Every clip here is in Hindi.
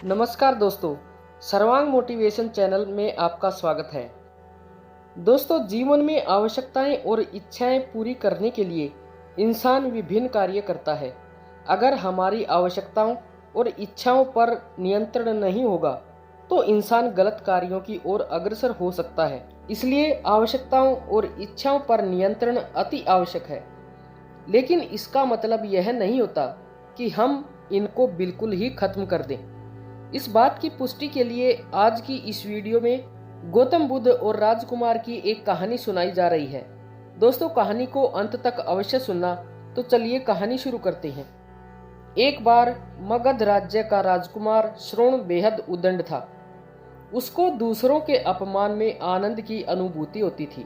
नमस्कार दोस्तों, सर्वांग मोटिवेशन चैनल में आपका स्वागत है। दोस्तों, जीवन में आवश्यकताएं और इच्छाएं पूरी करने के लिए इंसान विभिन्न कार्य करता है। अगर हमारी आवश्यकताओं और इच्छाओं पर नियंत्रण नहीं होगा तो इंसान गलत कार्यों की ओर अग्रसर हो सकता है। इसलिए आवश्यकताओं और इच्छाओं पर नियंत्रण अति आवश्यक है, लेकिन इसका मतलब यह नहीं होता कि हम इनको बिल्कुल ही खत्म कर दें। इस बात की पुष्टि के लिए आज की इस वीडियो में गौतम बुद्ध और राजकुमार की एक कहानी सुनाई जा रही है। दोस्तों, कहानी को अंत तक अवश्य सुनना। तो चलिए कहानी शुरू करते हैं। एक बार मगध राज्य का राजकुमार श्रोण बेहद उद्दंड था। उसको दूसरों के अपमान में आनंद की अनुभूति होती थी।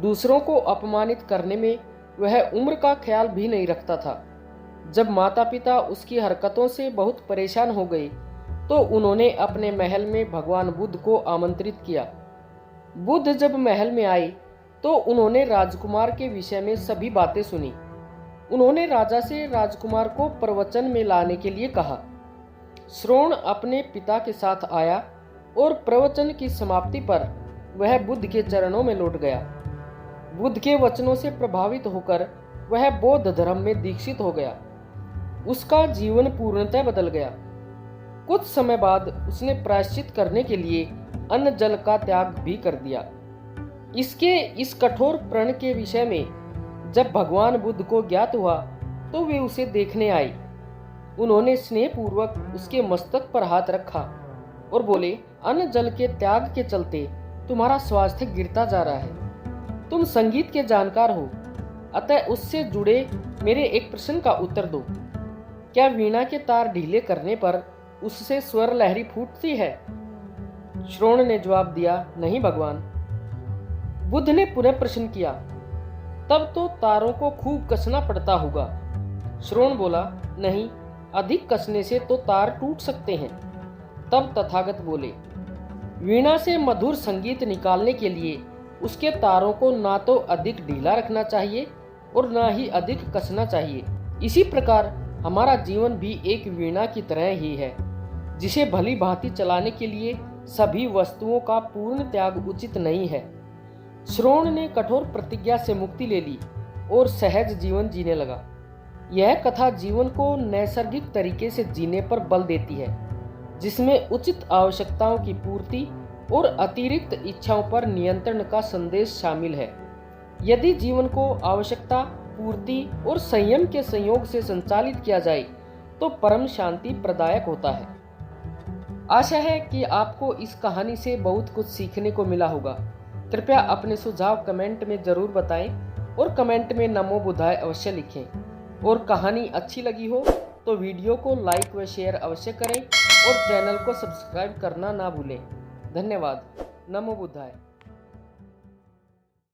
दूसरों को अपमानित करने में वह उम्र का ख्याल भी नहीं रखता था। जब माता पिता उसकी हरकतों से बहुत परेशान हो गए तो उन्होंने अपने महल में भगवान बुद्ध को आमंत्रित किया। बुद्ध जब महल में आए तो उन्होंने राजकुमार के विषय में सभी बातें सुनी। उन्होंने राजा से राजकुमार को प्रवचन में लाने के लिए कहा। श्रोण अपने पिता के साथ आया और प्रवचन की समाप्ति पर वह बुद्ध के चरणों में लौट गया। बुद्ध के वचनों से प्रभावित होकर वह बौद्ध धर्म में दीक्षित हो गया। उसका जीवन पूर्णतः बदल गया। कुछ समय बाद उसने प्रायश्चित करने के लिए अन्न जल का त्याग भी कर दिया। इसके इस कठोर प्रण के विषय में जब भगवान बुद्ध को ज्ञात हुआ तो वे उसे देखने आए। उन्होंने स्नेहपूर्वक उसके मस्तक पर हाथ रखा और बोले, अन्न जल के त्याग के चलते तुम्हारा स्वास्थ्य गिरता जा रहा है। तुम संगीत के जानकार हो, अतः उससे जुड़े मेरे एक प्रश्न का उत्तर दो। क्या वीणा के तार ढीले करने पर उससे स्वर लहरी फूटती है? श्रोण ने जवाब दिया, नहीं भगवान। बुद्ध ने पुनः प्रश्न किया, तब तो तारों को खूब कसना पड़ता होगा। श्रोण बोला, नहीं, अधिक कसने से तो तार टूट सकते हैं। तब तथागत बोले, वीणा से मधुर संगीत निकालने के लिए उसके तारों को ना तो अधिक ढीला रखना चाहिए और ना ही अधिक कसना चाहिए। इसी प्रकार हमारा जीवन भी एक वीणा की तरह ही है, जिसे भली भांति चलाने के लिए सभी वस्तुओं का पूर्ण त्याग उचित नहीं है। श्रोण ने कठोर प्रतिज्ञा से मुक्ति ले ली और सहज जीवन जीने लगा। यह कथा जीवन को नैसर्गिक तरीके से जीने पर बल देती है, जिसमें उचित आवश्यकताओं की पूर्ति और अतिरिक्त इच्छाओं पर नियंत्रण का संदेश शामिल है। यदि जीवन को आवश्यकता, पूर्ति और संयम के संयोग से संचालित किया जाए तो परम शांति प्रदायक होता है। आशा है कि आपको इस कहानी से बहुत कुछ सीखने को मिला होगा। कृपया अपने सुझाव कमेंट में जरूर बताएं और कमेंट में नमो बुद्धाय अवश्य लिखें। और कहानी अच्छी लगी हो तो वीडियो को लाइक व शेयर अवश्य करें और चैनल को सब्सक्राइब करना ना भूलें। धन्यवाद। नमो बुद्धाय।